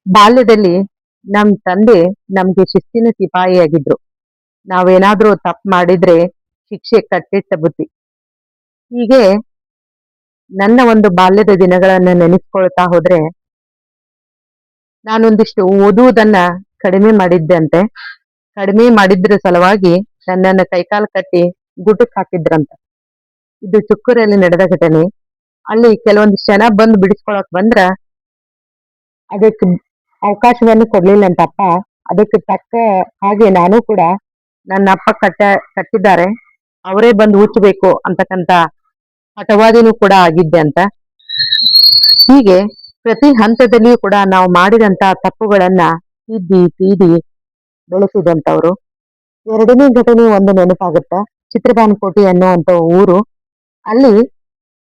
ಬಾಲ್ಯದಲ್ಲಿ ನಮ್ ತಂದೆ ನಮ್ಗೆ ಶಿಸ್ತಿನ ಸಿಪಾಯಿಯಾಗಿದ್ರು. ನಾವೇನಾದ್ರೂ ತಪ್ಪು ಮಾಡಿದ್ರೆ ಶಿಕ್ಷೆ ಕಟ್ಟಿಟ್ಟ ಬುತ್ತಿ. ಹೀಗೆ ನನ್ನ ಒಂದು ಬಾಲ್ಯದ ದಿನಗಳನ್ನ ನೆನೆಸ್ಕೊಳ್ತಾ ಹೋದ್ರೆ ನಾನೊಂದಿಷ್ಟು ಓದುವುದನ್ನ ಕಡಿಮೆ ಮಾಡಿದ್ದಂತೆ. ಕಡಿಮೆ ಮಾಡಿದ್ರ ಸಲುವಾಗಿ ನನ್ನನ್ನ ಕೈಕಾಲು ಕಟ್ಟಿ ಗುಟಕ್ ಹಾಕಿದ್ರಂತ. ಇದು ಚುಕ್ಕೂರಲ್ಲಿ ನಡೆದ ಘಟನೆ. ಅಲ್ಲಿ ಕೆಲವೊಂದಿಷ್ಟು ಜನ ಬಂದು ಬಿಡಿಸ್ಕೊಳಕ್ ಬಂದ್ರ ಅದಕ್ಕೆ ಅವಕಾಶವನ್ನು ಕೊಡ್ಲಿಲ್ಲಂತ ಅಪ್ಪ. ಅದಕ್ಕೆ ತಕ್ಕ ಹಾಗೆ ನಾನು ಕೂಡ ನನ್ನ ಅಪ್ಪ ಕಟ್ಟಿದ್ದಾರೆ, ಅವರೇ ಬಂದು ಉಚ್ಚಬೇಕು ಅಂತಕ್ಕಂತ ಹಠವಾದಿನೂ ಕೂಡ ಆಗಿದ್ದೆ ಅಂತ. ಹೀಗೆ ಪ್ರತಿ ಹಂತದಲ್ಲಿಯೂ ಕೂಡ ನಾವು ಮಾಡಿದಂತ ತಪ್ಪುಗಳನ್ನ ತಿದ್ದಿ ತೀಡಿ ಬೆಳೆಸಿದಂತವ್ರು. ಎರಡನೇ ಘಟನೆ ಒಂದು ನೆನಪಾಗುತ್ತ. ಚಿತ್ರಬಾನ್ಕೋಟೆ ಅನ್ನುವಂತ ಊರು. ಅಲ್ಲಿ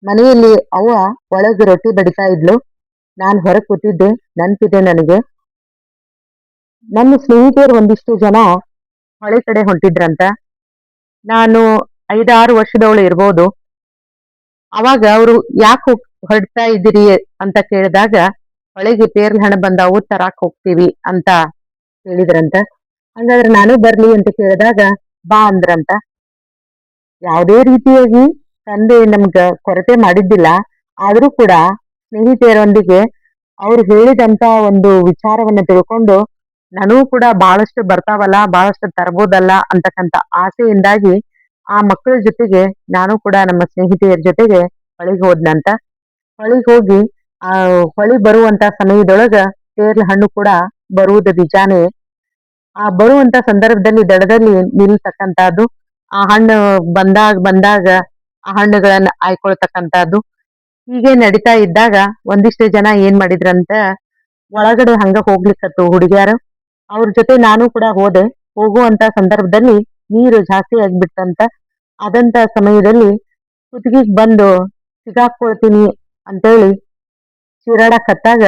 ಮನೆಯಲ್ಲಿ ಅವ್ವ ಒಳಗೆ ರೊಟ್ಟಿ ಬಡಿತಾ ಇದ್ಲು, ನಾನ್ ಹೊರಗೆ ಕೂತಿದ್ದೆ. ನೆನ್ಪಿದೆ ನನಗೆ. ನನ್ನ ಸ್ನೇಹಿತರು ಒಂದಿಷ್ಟು ಜನ ಹೊಳೆ ಕಡೆ ಹೊಂಟಿದ್ರಂತ. ನಾನು 5-6 ವರ್ಷದವಳು ಇರ್ಬೋದು. ಅವಾಗ ಅವರು ಯಾಕೆ ಹೊರಡ್ತಾ ಇದ್ದೀರಿ ಅಂತ ಕೇಳಿದಾಗ, ಹೊಳೆಗೆ ಪೇರ್ಲ ಹಣ ಬಂದಾವು ತರಾಕ್ ಹೋಗ್ತೀವಿ ಅಂತ ಹೇಳಿದ್ರಂತ. ಹಂಗಾದ್ರೆ ನಾನು ಬರ್ಲಿ ಅಂತ ಕೇಳಿದಾಗ ಬಾ ಅಂದ್ರಂತ. ಯಾವುದೇ ರೀತಿಯಾಗಿ ತಂದೆ ನಮ್ಗ ಕೊರತೆ ಮಾಡಿದ್ದಿಲ್ಲ. ಆದ್ರೂ ಕೂಡ ಸ್ನೇಹಿತೆಯರೊಂದಿಗೆ ಅವ್ರು ಹೇಳಿದಂತ ಒಂದು ವಿಚಾರವನ್ನ ತಿಳ್ಕೊಂಡು ನನಗೂ ಕೂಡ ಬಹಳಷ್ಟು ಬರ್ತಾವಲ್ಲ, ಬಹಳಷ್ಟು ತರ್ಬೋದಲ್ಲ ಅಂತಕ್ಕಂತ ಆಸೆಯಿಂದಾಗಿ ಆ ಮಕ್ಕಳ ಜೊತೆಗೆ ನಾನು ಕೂಡ ನಮ್ಮ ಸ್ನೇಹಿತೆಯರ ಜೊತೆಗೆ ಹೊಳಿಗೆ ಹೋದ್ನಂತ. ಹೊಳಿಗೆ ಹೋಗಿ ಆ ಹೊಳಿ ಬರುವಂತ ಸಮಯದೊಳಗ ಪೇರ್ಲ ಹಣ್ಣು ಕೂಡ ಬರುವುದು ನಿಜಾನೇ. ಆ ಬರುವಂತ ಸಂದರ್ಭದಲ್ಲಿ ದಡದಲ್ಲಿ ನಿಲ್ತಕ್ಕಂತದ್ದು, ಆ ಹಣ್ಣು ಬಂದಾಗ ಬಂದಾಗ ಆ ಹಣ್ಣುಗಳನ್ನ ಆಯ್ಕೊಳ್ತಕ್ಕಂತದ್ದು. ಹೀಗೆ ನಡೀತಾ ಇದ್ದಾಗ ಒಂದಿಷ್ಟು ಜನ ಏನ್ ಮಾಡಿದ್ರಂತ, ಒಳಗಡೆ ಹಂಗ ಹೋಗ್ಲಿಕ್ಕತ್ತು ಹುಡುಗಿಯರು. ಅವ್ರ ಜೊತೆ ನಾನು ಕೂಡ ಹೋದೆ. ಹೋಗುವಂತ ಸಂದರ್ಭದಲ್ಲಿ ನೀರು ಜಾಸ್ತಿ ಆಗ್ಬಿಟ್ಟಂತ. ಆದಂತ ಸಮಯದಲ್ಲಿ ಕುತ್ತಿಗೆಗ್ ಬಂದು ಸಿಗಾಕೊಳ್ತೀನಿ ಅಂತೇಳಿ ಚೀರಾಡಕತ್ತಾಗ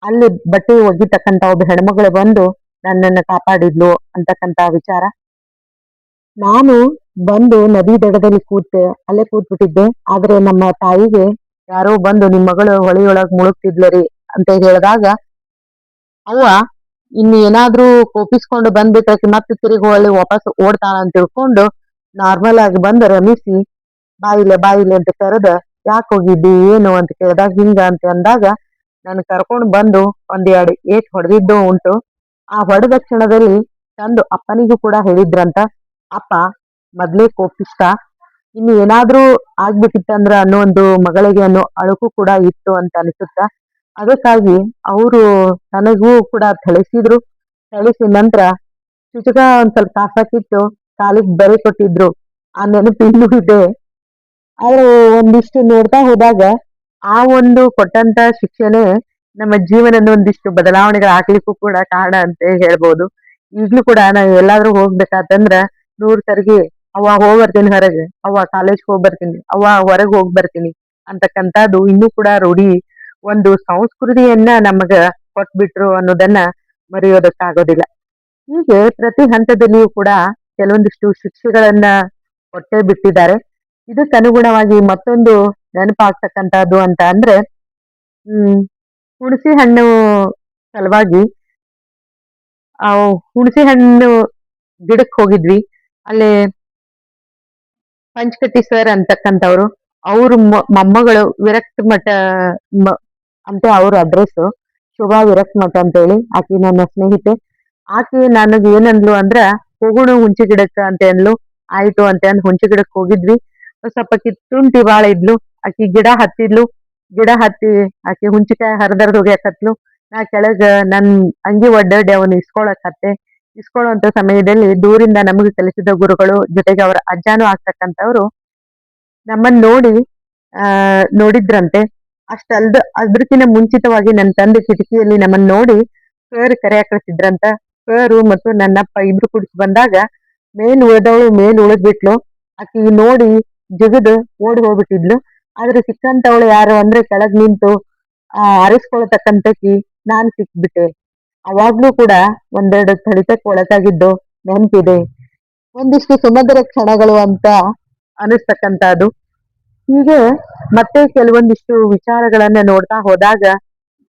ಅಲ್ಲಿ ಬಟ್ಟೆ ಒಗಿತಕ್ಕಂತ ಒಬ್ಬ ಹೆಣ್ಮಗಳು ಬಂದು ನನ್ನನ್ನು ಕಾಪಾಡಿದ್ಲು ಅಂತಕ್ಕಂತ ವಿಚಾರ. ನಾನು ಬಂದು ನದಿ ದಡದಲ್ಲಿ ಕೂತೆ, ಅಲ್ಲೇ ಕೂತ್ಬಿಟ್ಟಿದ್ದೆ. ಆದ್ರೆ ನಮ್ಮ ತಾಯಿಗೆ ಯಾರೋ ಬಂದು ನಿಮ್ ಮಗಳು ಹೊಳೆಯೊಳಗ್ ಮುಳುಗ್ತಿದ್ಲರಿ ಅಂತ ಹೇಳಿದಾಗ, ಅವ್ವ ಇನ್ನು ಏನಾದ್ರೂ ಕೋಪಿಸ್ಕೊಂಡು ಬಂದ್ಬಿಟ್ರೆ ಮತ್ತೆ ತಿರುಗಿ ಹೊಳ್ಳಿ ವಾಪಸ್ ಓಡ್ತಾಳ ಅಂತ ತಿಳ್ಕೊಂಡು ನಾರ್ಮಲ್ ಆಗಿ ಬಂದು ರಮಿಸಿ ಬಾಯಿಲೆ ಅಂತ ಕರೆದ, ಯಾಕೆ ಹೋಗಿದ್ದಿ ಏನು ಅಂತ ಕೇಳಿದಾಗ ಹಿಂಗ ಅಂತ ಅಂದಾಗ ನನ್ ಕರ್ಕೊಂಡು ಬಂದು ಒಂದೆರಡು ಏಟ್ ಹೊಡೆದಿದ್ದು ಉಂಟು. ಆ ಹೊಡೆದ ಕ್ಷಣದಲ್ಲಿ ತಂದು ಅಪ್ಪನಿಗೂ ಕೂಡ ಹೇಳಿದ್ರಂತ. ಅಪ್ಪ ಮೊದ್ಲೇ ಕೋಪಿಷ್ಟ, ಇನ್ನು ಏನಾದ್ರೂ ಆಗ್ಬಿಟ್ಟಿತ್ತಂದ್ರ ಅನ್ನೋ ಒಂದು ಮಗಳಿಗೆ ಅನ್ನೋ ಅಳುಕು ಕೂಡ ಇತ್ತು ಅಂತ ಅನಿಸುತ್ತ. ಅದಕ್ಕಾಗಿ ಅವರು ನನಗೂ ಕೂಡ ಥಳಿಸಿದ್ರು. ಥಳಿಸಿದ ನಂತರ ಚುಚುಕ ಒಂದ್ ಸ್ವಲ್ಪ ಕಾಸಾಕಿಟ್ಟು ಕಾಲಿಗೆ ಬರೆ ಕೊಟ್ಟಿದ್ರು. ಆ ನೆನಪು ಇನ್ನೂ ಇದೆ. ಆದ್ರೆ ಒಂದಿಷ್ಟು ನೋಡ್ತಾ ಹೋದಾಗ ಆ ಒಂದು ಕೊಟ್ಟಂತ ಶಿಕ್ಷೆನೆ ನಮ್ಮ ಜೀವನದ ಒಂದಿಷ್ಟು ಬದಲಾವಣೆಗಳು ಆಗ್ಲಿಕ್ಕೂ ಕೂಡ ಕಾರಣ ಅಂತ ಹೇಳ್ಬೋದು. ಈಗ್ಲೂ ಕೂಡ ನಾವು ಎಲ್ಲಾದ್ರೂ ಹೋಗ್ಬೇಕಾತಂದ್ರ 100 ಸರಿಗೆ ಅವ್ವ ಹೋಗ್ ಬರ್ತೀನಿ ಹೊರಗೆ, ಅವ್ವ ಕಾಲೇಜ್ ಹೋಗ್ ಬರ್ತೀನಿ, ಅವ್ವ ಹೊರಗೆ ಹೋಗ್ ಬರ್ತೀನಿ ಅಂತಕ್ಕಂಥದ್ದು ಇನ್ನೂ ಕೂಡ ರೂಢಿ, ಒಂದು ಸಂಸ್ಕೃತಿಯನ್ನ ನಮಗ ಕೊಟ್ಬಿಟ್ರು ಅನ್ನೋದನ್ನ ಮರೆಯೋದಕ್ಕಾಗೋದಿಲ್ಲ. ಹೀಗೆ ಪ್ರತಿ ಹಂತದಲ್ಲಿಯೂ ಕೂಡ ಕೆಲವೊಂದಿಷ್ಟು ಶಿಕ್ಷೆಗಳನ್ನ ಕೊಟ್ಟೇ ಬಿಟ್ಟಿದ್ದಾರೆ. ಇದಕ್ಕೆ ಅನುಗುಣವಾಗಿ ಮತ್ತೊಂದು ನೆನಪಾಗ್ತಕ್ಕಂಥದ್ದು ಅಂತ ಅಂದ್ರೆ, ಹುಣಸೆ ಹಣ್ಣು ಸಲುವಾಗಿ ಆ ಹುಣಸೆ ಹಣ್ಣು ಗಿಡಕ್ಕೆ ಹೋಗಿದ್ವಿ. ಅಲ್ಲಿ ಪಂಚಕಟ್ಟಿ ಸರ್ ಅಂತಕ್ಕಂಥವ್ರು, ಅವ್ರ ಮೊಮ್ಮಗಳು ವಿರಕ್ತ ಮಠ ಅಂತ ಅವ್ರ ಅಡ್ರೆಸ್. ಶೋಭಾ ವಿರಕ್ತ ಮಠ ಅಂತ ಹೇಳಿ, ಆಕಿ ನನ್ನ ಸ್ನೇಹಿತೆ. ಆಕೆ ನನಗೆ ಏನಂದ್ಲು ಅಂದ್ರ, ಹೋಗುಣ ಹುಂಚಿ ಗಿಡಕ್ಕ ಅಂತ ಅಂದ್ಲು. ಆಯ್ತು ಅಂತ ಅಂದ್ ಹುಂಚಿ ಗಿಡಕ್ಕೆ ಹೋಗಿದ್ವಿ. ಸ್ವಲ್ಪ ತುಂಟಿ ಬಾಳ ಇದ್ಲು. ಆಕಿ ಗಿಡ ಹತ್ತಿದ್ಲು. ಗಿಡ ಹತ್ತಿ ಆಕಿ ಹುಂಚಿಕಾಯಿ ಹರಿದರ್ದ್ ಹೋಗ್ಯಾಕತ್ಲು. ನಾ ಕೆಳಗ ನನ್ ಅಂಗಿ ಒಡ್ಡಾಡಿ ಅವನು ಇಸ್ಕೊಳಕ್ ಹತ್ತೆ. ಇಸ್ಕೊಳ್ಳುವಂತ ಸಮಯದಲ್ಲಿ ದೂರಿಂದ ನಮಗೆ ಕಲಿಸಿದ ಗುರುಗಳು ಜೊತೆಗೆ ಅವರ ಅಜ್ಜಾನು ಆಗ್ತಕ್ಕಂಥವ್ರು ನಮ್ಮನ್ನ ನೋಡಿ ನೋಡಿದ್ರಂತೆ. ಅದ್ರಕಿನ ಮುಂಚಿತವಾಗಿ ನನ್ನ ತಂದೆ ಕಿಟಕಿಯಲ್ಲಿ ನಮ್ಮನ್ನ ನೋಡಿ ಸರ್ ಕರೆಯಾಕಳಿಸಿದ್ರಂತ. ಸರು ಮತ್ತು ನನ್ನಪ್ಪ ಇಬ್ರು ಕುಡಿಸಿ ಬಂದಾಗ ಮೇಲ್ ಉಳಿದ್ಬಿಟ್ಲು. ಆಕಿ ನೋಡಿ ಜಿಗದು ಓಡಿ ಹೋಗ್ಬಿಟ್ಟಿದ್ಲು. ಆದ್ರೆ ಸಿಕ್ಕಂತವಳು ಯಾರು ಅಂದ್ರೆ ಕೆಳಗ್ ನಿಂತು ಆರಿಸ್ಕೊಳ್ತಕ್ಕಂತಕಿ ನಾನ್ ಸಿಕ್ಬಿಟ್ಟೆ. ಅವಾಗ್ಲೂ ಕೂಡ ಒಂದೆರಡು ಥಳಿತಕ್ಕೆ ಒಳಗಾಗಿದ್ದು ನೆನಪಿದೆ. ಒಂದಿಷ್ಟು ಸುಮಧುರ ಕ್ಷಣಗಳು ಅಂತ ಅನಿಸ್ತಕ್ಕಂಥದ್ದು. ಹೀಗೆ ಮತ್ತೆ ಕೆಲವೊಂದಿಷ್ಟು ವಿಚಾರಗಳನ್ನ ನೋಡ್ತಾ ಹೋದಾಗ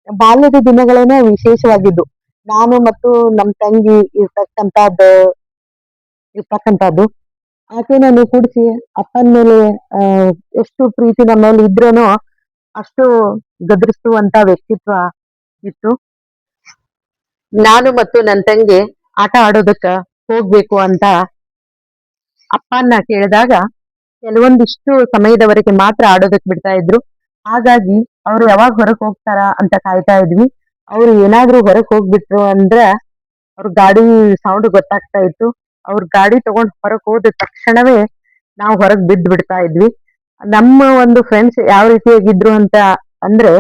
ಬಾಲ್ಯದ ದಿನಗಳೇನೆ ವಿಶೇಷವಾಗಿದ್ದು. ನಾನು ಮತ್ತು ನಮ್ ತಂಗಿ ಇರ್ತಕ್ಕಂಥದ್ದು ಆಕೆನನ್ನು ಕೂಡಿಸಿ ಅಪ್ಪನ ಮೇಲೆ ಆ ಎಷ್ಟು ಪ್ರೀತಿ ನಮ್ಮ ಮೇಲೆ ಇದ್ರೇನೋ ಅಷ್ಟು ಗದರಿಸುವಂತ ವ್ಯಕ್ತಿತ್ವ ಇತ್ತು. ನಾನು ಮತ್ತು ನನ್ನ ತಂಗಿ ಆಟ ಆಡೋದಕ್ಕ ಹೋಗ್ಬೇಕು ಅಂತ ಅಪ್ಪನ್ನ ಕೇಳಿದಾಗ ಕೆಲವೊಂದಿಷ್ಟು ಸಮಯದವರೆಗೆ ಮಾತ್ರ ಆಡೋದಕ್ ಬಿಡ್ತಾ ಇದ್ರು. ಹಾಗಾಗಿ ಅವ್ರು ಯಾವಾಗ ಹೊರಗ್ ಹೋಗ್ತಾರ ಅಂತ ಕಾಯ್ತಾ ಇದ್ವಿ. ಅವ್ರು ಏನಾದ್ರೂ ಹೊರಗ್ ಹೋಗ್ಬಿಟ್ರು ಅಂದ್ರ ಅವ್ರ ಗಾಡಿ ಸೌಂಡ್ ಗೊತ್ತಾಗ್ತಾ ಇತ್ತು. ಅವ್ರ ಗಾಡಿ ತಗೊಂಡ್ ಹೊರಗ್ ಹೋದ ತಕ್ಷಣವೇ ನಾವು ಹೊರಗ್ ಬಿದ್ದು ಬಿಡ್ತಾ ಇದ್ವಿ. ನಮ್ಮ ಒಂದು ಫ್ರೆಂಡ್ಸ್ ಯಾವ ರೀತಿಯಾಗಿದ್ರು ಅಂತ ಅಂದ್ರೆ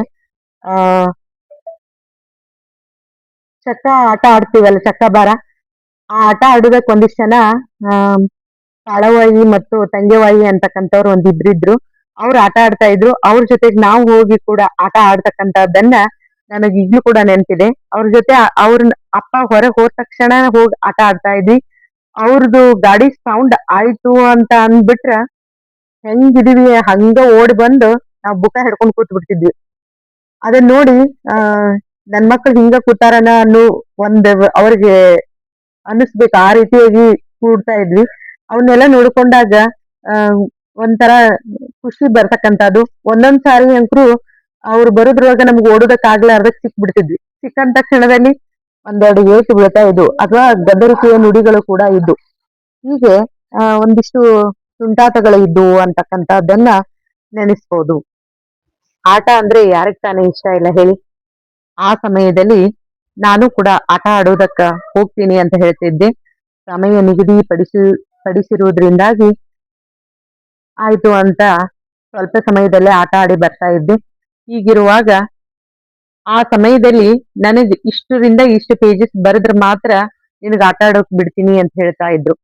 ಆ ಚಕ್ಕ ಆಟ ಆಡ್ತೀವಲ್ಲ ಚಕ್ಕಬಾರ, ಆ ಆಟ ಆಡೋದಕ್ ಒಂದಿಷ್ಟ್ ಜನ ಆ ಕಾಳವಾಯಿ ಮತ್ತು ತಂಗೆವಾಯಿ ಅಂತಕ್ಕಂಥವ್ರು ಒಂದಿಬ್ರಿದ್ರು. ಅವ್ರು ಆಟ ಆಡ್ತಾ ಇದ್ರು. ಅವ್ರ ಜೊತೆಗೆ ನಾವು ಹೋಗಿ ಕೂಡ ಆಟ ಆಡ್ತಕ್ಕಂಥದ್ದನ್ನ ನನಗ್ ಈಗ್ಲೂ ಕೂಡ ನೆನ್ಪಿದೆ. ಅವ್ರ ಜೊತೆ ಅವ್ರ ಅಪ್ಪ ಹೊರಗ್ ಹೋದ ತಕ್ಷಣ ಹೋಗಿ ಆಟ ಆಡ್ತಾ ಇದ್ವಿ. ಅವ್ರದ್ದು ಗಾಡಿ ಸೌಂಡ್ ಆಯ್ತು ಅಂತ ಅಂದ್ಬಿಟ್ರ ಹೆಂಗಿದೀವಿ ಹಂಗ ಓಡ್ ಬಂದು ನಾವ್ ಬುಕ ಹಿಡ್ಕೊಂಡ್ ಕೂತ್ ಬಿಡ್ತಿದ್ವಿ. ಅದನ್ನ ನೋಡಿ ಆ ನನ್ ಮಕ್ಳು ಹಿಂಗ ಕೂತಾರನ ಅನ್ನೋ ಒಂದ್ ಅವ್ರಿಗೆ ಅನ್ನಿಸ್ಬೇಕು ಆ ರೀತಿಯಾಗಿ ಕೂಡ್ತಾ ಇದ್ವಿ. ಅವನ್ನೆಲ್ಲ ನೋಡ್ಕೊಂಡಾಗ ಆ ಒಂಥರ ಖುಷಿ ಬರ್ತಕ್ಕಂಥದ್ದು. ಒಂದೊಂದ್ ಸಾರಿ ಅಂತ್ರು ಅವ್ರು ಬರೋದ್ರೊಳಗ ನಮ್ಗೆ ಓಡೋದಕ್ ಆಗ್ಲಾರ್ದಕ್ ಸಿಕ್ ಬಿಡ್ತಿದ್ವಿ. ಸಿಕ್ಕಂತ ಕ್ಷಣದಲ್ಲಿ ಒಂದೆರಡು ಏಟು ಬೀಳ್ತಾ ಇದ್ವು ಅಥವಾ ಗದರಿಕೆಯ ನುಡಿಗಳು ಕೂಡ ಇದ್ದು. ಹೀಗೆ ಒಂದಿಷ್ಟು ತುಂಟಾಟಗಳು ಇದ್ವು ಅಂತಕ್ಕಂಥದ್ದನ್ನ ನೆನೆಸ್ಬೋದು. ಆಟ ಅಂದ್ರೆ ಯಾರಿಗ್ ತಾನೇ ಇಷ್ಟ ಇಲ್ಲ ಹೇಳಿ. ಆ ಸಮಯದಲ್ಲಿ ನಾನು ಕೂಡ ಆಟ ಆಡೋದಕ್ಕ ಹೋಗ್ತೀನಿ ಅಂತ ಹೇಳ್ತಿದ್ದೆ. ಸಮಯ ಪಡಿಸಿರುವುದ್ರಿಂದಾಗಿ ಆಯ್ತು ಅಂತ ಸ್ವಲ್ಪ ಸಮಯದಲ್ಲೇ ಆಟ ಆಡಿ ಬರ್ತಾ ಇದ್ದೆ. ಹೀಗಿರುವಾಗ ಆ ಸಮಯದಲ್ಲಿ ನನಗ್ ಇಷ್ಟರಿಂದ ಇಷ್ಟು ಪೇಜಸ್ ಬರೆದ್ರೆ ಮಾತ್ರ ನಿನಗ್ ಆಟ ಆಡೋಕ್ ಬಿಡ್ತೀನಿ ಅಂತ ಹೇಳ್ತಾ ಇದ್ರು.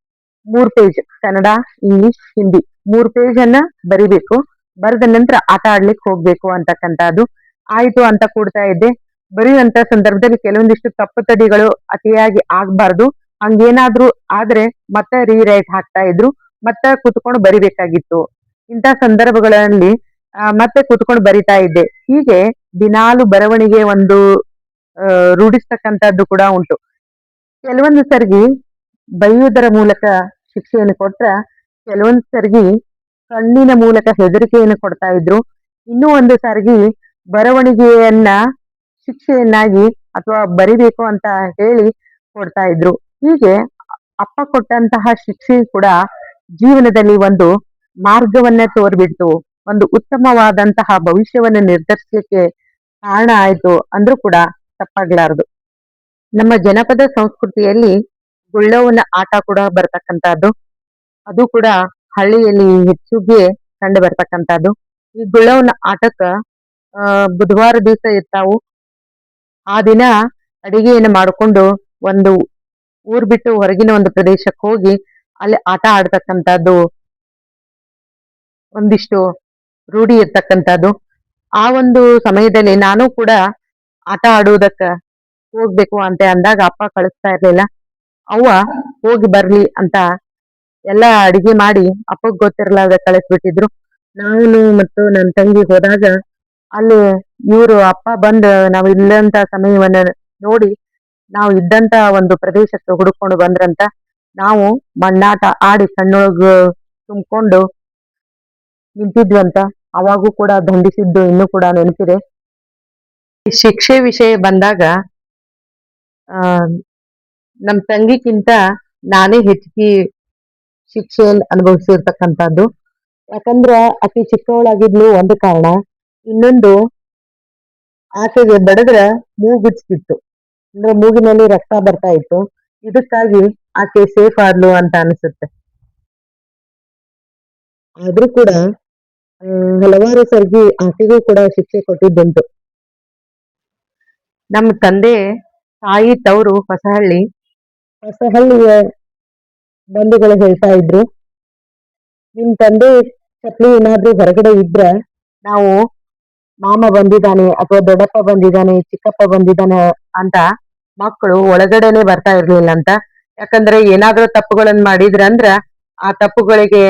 3 page Kannada, English, Hindi 3 page ಅನ್ನ ಬರಿಬೇಕು. ಬರೆದ ನಂತರ ಆಟ ಆಡ್ಲಿಕ್ಕೆ ಹೋಗ್ಬೇಕು ಅಂತಕ್ಕಂಥದ್ದು. ಆಯ್ತು ಅಂತ ಕೂಡ್ತಾ ಇದ್ದೆ. ಬರೆಯುವಂತ ಸಂದರ್ಭದಲ್ಲಿ ಕೆಲವೊಂದಿಷ್ಟು ತಪ್ಪು ತಡಿಗಳು ಅತಿಯಾಗಿ ಆಗ್ಬಾರ್ದು. ಹಂಗೇನಾದ್ರೂ ಆದ್ರೆ ಮತ್ತೆ ರೀರೈಟ್ ಹಾಕ್ತಾ ಇದ್ರು. ಮತ್ತೆ ಕುತ್ಕೊಂಡು ಬರಿಬೇಕಾಗಿತ್ತು. ಇಂಥ ಸಂದರ್ಭಗಳಲ್ಲಿ ಮತ್ತೆ ಕುತ್ಕೊಂಡು ಬರಿತಾ ಇದ್ದೆ. ಹೀಗೆ ದಿನಾಲು ಬರವಣಿಗೆ ಒಂದು ರೂಢಿಸ್ತಕ್ಕಂಥದ್ದು ಕೂಡ ಉಂಟು. ಕೆಲವೊಂದು ಸರ್ಗಿ ಬೈಯುವುದರ ಮೂಲಕ ಶಿಕ್ಷೆಯನ್ನು ಕೊಟ್ರ, ಕೆಲವೊಂದು ಸರ್ಗಿ ಕಣ್ಣಿನ ಮೂಲಕ ಹೆದರಿಕೆಯನ್ನು ಕೊಡ್ತಾ ಇದ್ರು. ಇನ್ನೂ ಒಂದು ಸರ್ಗಿ ಬರವಣಿಗೆಯನ್ನ ಶಿಕ್ಷೆಯನ್ನಾಗಿ ಅಥವಾ ಬರಿಬೇಕು ಅಂತ ಹೇಳಿ ಕೊಡ್ತಾ ಇದ್ರು. ಹೀಗೆ ಅಪ್ಪ ಕೊಟ್ಟಂತಹ ಶಿಕ್ಷೆ ಕೂಡ ಜೀವನದಲ್ಲಿ ಒಂದು ಮಾರ್ಗವನ್ನ ತೋರ್ಬಿಡ್ತು. ಒಂದು ಉತ್ತಮವಾದಂತಹ ಭವಿಷ್ಯವನ್ನು ನಿರ್ಧರಿಸಲಿಕ್ಕೆ ಕಾರಣ ಆಯ್ತು ಅಂದ್ರೂ ಕೂಡ ತಪ್ಪಾಗ್ಲಾರ್ದು. ನಮ್ಮ ಜನಪದ ಸಂಸ್ಕೃತಿಯಲ್ಲಿ ಗುಳ್ಳವನ ಆಟ ಕೂಡ ಬರ್ತಕ್ಕಂಥದ್ದು. ಅದು ಕೂಡ ಹಳ್ಳಿಯಲ್ಲಿ ಹೆಚ್ಚಿಗೆ ಕಂಡು ಬರ್ತಕ್ಕಂಥದ್ದು. ಈ ಗುಳ್ಳವನ ಆಟಕ್ಕ ಬುಧವಾರ ದಿವಸ ಇರ್ತಾವು. ಆ ದಿನ ಅಡಿಗೆಯನ್ನು ಮಾಡಿಕೊಂಡು ಒಂದು ಊರ್ ಬಿಟ್ಟು ಹೊರಗಿನ ಒಂದು ಪ್ರದೇಶಕ್ಕೆ ಹೋಗಿ ಅಲ್ಲಿ ಆಟ ಆಡ್ತಕ್ಕಂಥದ್ದು ಒಂದಿಷ್ಟು ರೂಢಿ ಇರ್ತಕ್ಕಂಥದ್ದು. ಆ ಒಂದು ಸಮಯದಲ್ಲಿ ನಾನು ಕೂಡ ಆಟ ಆಡುವುದಕ್ಕ ಹೋಗ್ಬೇಕು ಅಂತ ಅಂದಾಗ ಅಪ್ಪ ಕಳಿಸ್ತಾ ಇರ್ಲಿಲ್ಲ. ಅವ್ವ ಹೋಗಿ ಬರ್ಲಿ ಅಂತ ಎಲ್ಲಾ ಅಡಿಗೆ ಮಾಡಿ ಅಪ್ಪಗ್ ಗೊತ್ತಿರ್ಲಾರ್ದ ಕಳಿಸ್ಬಿಟ್ಟಿದ್ರು. ನಾನು ಮತ್ತು ನನ್ನ ತಂಗಿ ಹೋದಾಗ ಅಲ್ಲಿ ಇವರು ಅಪ್ಪ ಬಂದ್ ನಾವ್ ಇಲ್ಲಂತ ಸಮಯವನ್ನ ನೋಡಿ ನಾವು ಇದ್ದಂತ ಒಂದು ಪ್ರದೇಶಕ್ಕೆ ಹುಡುಕೊಂಡು ಬಂದ್ರಂತ. ನಾವು ಮಣ್ಣಾಟ ಆಡಿ ಕಣ್ಣೊಳಗ ತುಂಬಿಕೊಂಡು ನಿಂತಿದ್ವಂತ. ಅವಾಗೂ ಕೂಡ ದಂಡಿಸಿದ್ದು ಇನ್ನೂ ಕೂಡ ನೆನಪಿದೆ. ಈ ಶಿಕ್ಷೆ ವಿಷಯ ಬಂದಾಗ ಆ ನಮ್ ತಂಗಿಗಿಂತ ನಾನೇ ಹೆಚ್ಚಿಗೆ ಶಿಕ್ಷೆಯನ್ನು ಅನುಭವಿಸಿರ್ತಕ್ಕಂಥದ್ದು. ಯಾಕಂದ್ರ ಅತಿ ಚಿಕ್ಕವಳಾಗಿದ್ಲು ಒಂದು ಕಾರಣ, ಇನ್ನೊಂದು ಆಕೆಗೆ ಬಡದ್ರ ಮೂಗುಚ್ತಿತ್ತು. ಅಂದ್ರೆ ಮೂಗಿನಲ್ಲಿ ರಕ್ತ ಬರ್ತಾ ಇತ್ತು. ಇದಕ್ಕಾಗಿ ಆಕೆ ಸೇಫ್ ಆದ್ಲು ಅಂತ ಅನ್ಸುತ್ತೆ. ಆದ್ರೂ ಕೂಡ ಹಲವಾರು ಸರ್ಗಿ ಆಕೆಗೂ ಕೂಡ ಶಿಕ್ಷೆ ಕೊಟ್ಟಿದ್ದುಂಟು. ನಮ್ಮ ತಂದೆ ತಾಯಿ ತವರು ಹೊಸಹಳ್ಳಿ. ಹೊಸಹಳ್ಳಿಯ ಬಂಧುಗಳು ಹೇಳ್ತಾ ಇದ್ರು, ನಿಮ್ ತಂದೆ ಚಪ್ಲಿ ಏನಾದ್ರೂ ಹೊರಗಡೆ ಇದ್ರ ನಾವು ಮಾಮ ಬಂದಿದ್ದಾನೆ ಅಥವಾ ದೊಡ್ಡಪ್ಪ ಬಂದಿದ್ದಾನೆ ಚಿಕ್ಕಪ್ಪ ಬಂದಿದ್ದಾನೆ ಅಂತ ಮಕ್ಕಳು ಒಳಗಡೆನೆ ಬರ್ತಾ ಇರ್ಲಿಲ್ಲ ಅಂತ. ಯಾಕಂದ್ರೆ ಏನಾದ್ರೂ ತಪ್ಪುಗಳನ್ನ ಮಾಡಿದ್ರಂದ್ರ ಆ ತಪ್ಪುಗಳಿಗೆ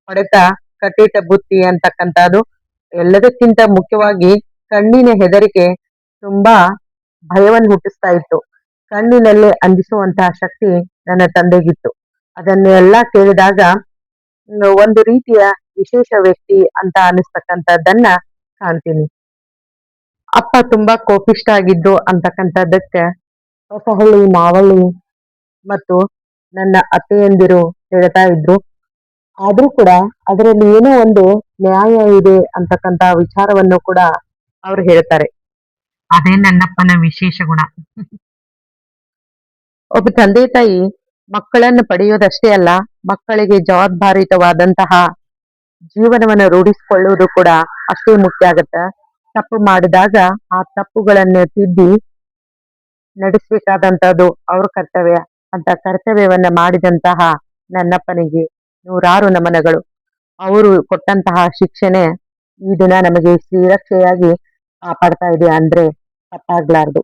ಹೊಡೆತ ಕಟ್ಟಿಟ್ಟ ಬುತ್ತಿ ಅಂತಕ್ಕಂಥದ್ದು. ಎಲ್ಲದಕ್ಕಿಂತ ಮುಖ್ಯವಾಗಿ ಕಣ್ಣಿನ ಹೆದರಿಕೆ ತುಂಬಾ ಭಯವನ್ನು ಹುಟ್ಟಿಸ್ತಾ ಇತ್ತು. ಕಣ್ಣಿನಲ್ಲೇ ಅಂಜಿಸುವಂತಹ ಶಕ್ತಿ ನನ್ನ ತಂದೆಗಿತ್ತು. ಅದನ್ನೆಲ್ಲ ಕೇಳಿದಾಗ ಒಂದು ರೀತಿಯ ವಿಶೇಷ ವ್ಯಕ್ತಿ ಅಂತ ಅನಿಸ್ತಕ್ಕಂಥದ್ದನ್ನ ಕಾಣ್ತೀನಿ. ಅಪ್ಪ ತುಂಬಾ ಕೋಪಿಷ್ಟ ಆಗಿದ್ದು ಅಂತಕ್ಕಂಥದ್ದಕ್ಕೆ ಹೊಸಹಳ್ಳಿ ಮಾವಳ್ಳಿ ಮತ್ತು ನನ್ನ ಅತ್ತೆಯಂದಿರು ಹೇಳ್ತಾ ಇದ್ರು. ಆದ್ರೂ ಕೂಡ ಅದರಲ್ಲಿ ಏನೋ ಒಂದು ನ್ಯಾಯ ಇದೆ ಅಂತಕ್ಕಂತ ವಿಚಾರವನ್ನು ಕೂಡ ಅವ್ರು ಹೇಳ್ತಾರೆ. ಅದೇ ನನ್ನಪ್ಪನ ವಿಶೇಷ ಗುಣ. ಒಬ್ಬ ತಂದೆ ತಾಯಿ ಮಕ್ಕಳನ್ನು ಪಡೆಯೋದಷ್ಟೇ ಅಲ್ಲ, ಮಕ್ಕಳಿಗೆ ಜವಾಬ್ದಾರಿಯುತವಾದಂತಹ ಜೀವನವನ್ನು ರೂಢಿಸಿಕೊಳ್ಳುವುದು ಕೂಡ ಅಷ್ಟೇ ಮುಖ್ಯ ಆಗತ್ತೆ. ತಪ್ಪು ಮಾಡಿದಾಗ ಆ ತಪ್ಪುಗಳನ್ನು ತಿದ್ದಿ ನಡೆಸಬೇಕಾದಂತಹದ್ದು ಅವ್ರ ಕರ್ತವ್ಯ. ಅಂತ ಕರ್ತವ್ಯವನ್ನ ಮಾಡಿದಂತಹ ನನ್ನಪ್ಪನಿಗೆ ನೂರಾರು ನಮನಗಳು. ಅವರು ಕೊಟ್ಟಂತಹ ಶಿಕ್ಷಣೆ ಈ ದಿನ ನಮಗೆ ಶ್ರೀರಕ್ಷೆಯಾಗಿ ಕಾಪಾಡ್ತಾ ಇದೆ ಅಂದ್ರೆ ತಪ್ಪಾಗ್ಲಾರ್ದು.